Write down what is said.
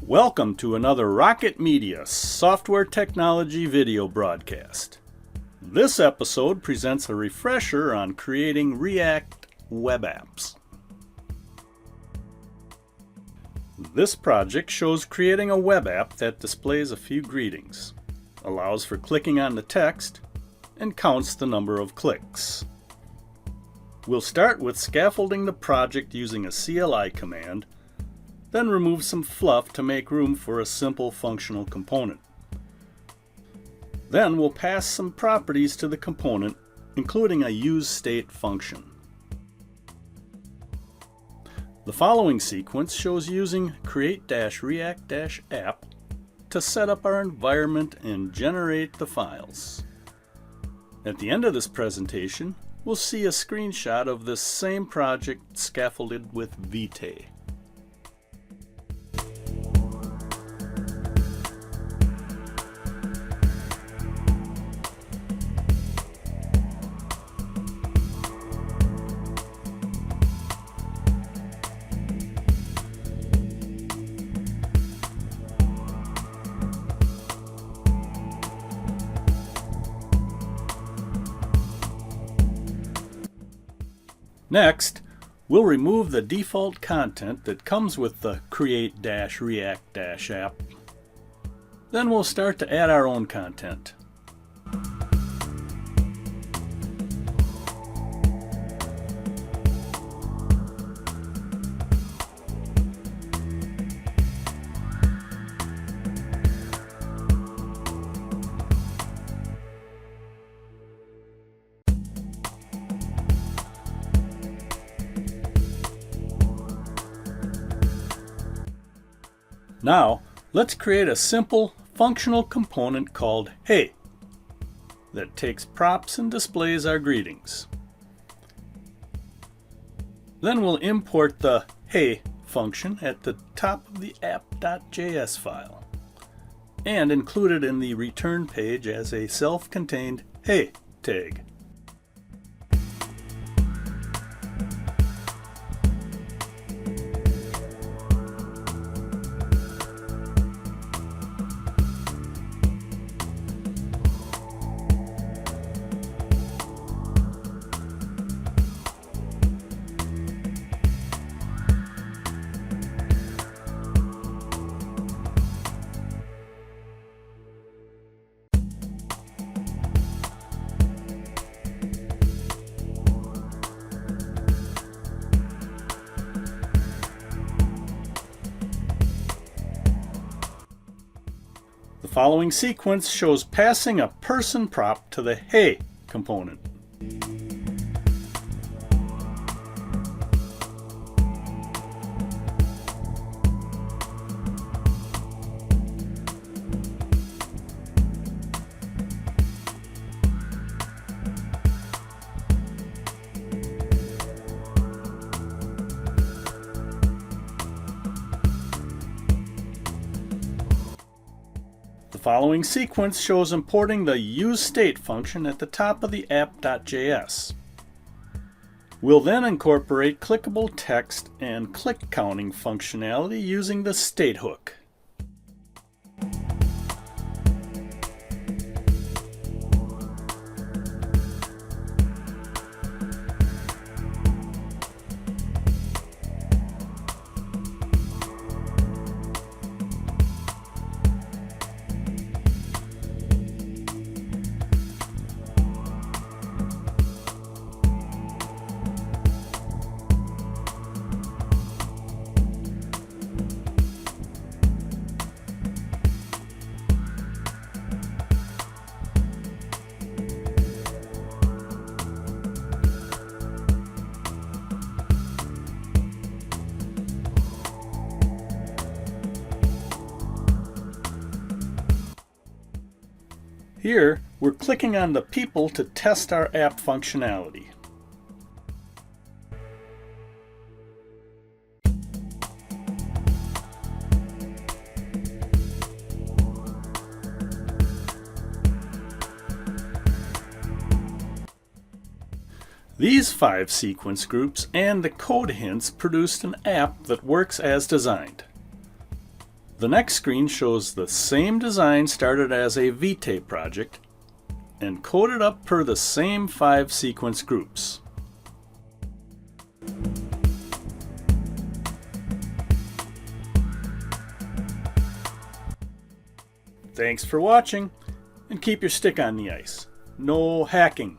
Welcome to another Rocket Media software technology video broadcast. This episode presents a refresher on creating React web apps. This project shows creating a web app that displays a few greetings, allows for clicking on the text, and counts the number of clicks. We'll start with scaffolding the project using a CLI command, then remove some fluff to make room for a simple functional component. Then we'll pass some properties to the component, including a useState function. The following sequence shows using create-react-app to set up our environment and generate the files. At the end of this presentation, we'll see a screenshot of this same project scaffolded with Vite. Next, we'll remove the default content that comes with the create-react-app. Then we'll start to add our own content. Now, let's create a simple functional component called Hey that takes props and displays our greetings. Then we'll import the Hey function at the top of the app.js file and include it in the return page as a self-contained Hey tag. The following sequence shows passing a person prop to the Hey component. The following sequence shows importing the useState function at the top of the app.js. We'll then incorporate clickable text and click counting functionality using the state hook. Here, we're clicking on the people to test our app functionality. These 5 sequence groups and the code hints produced an app that works as designed. The next screen shows the same design started as a Vitae project and coded up per the same 5 sequence groups. Thanks for watching, and keep your stick on the ice. No hacking.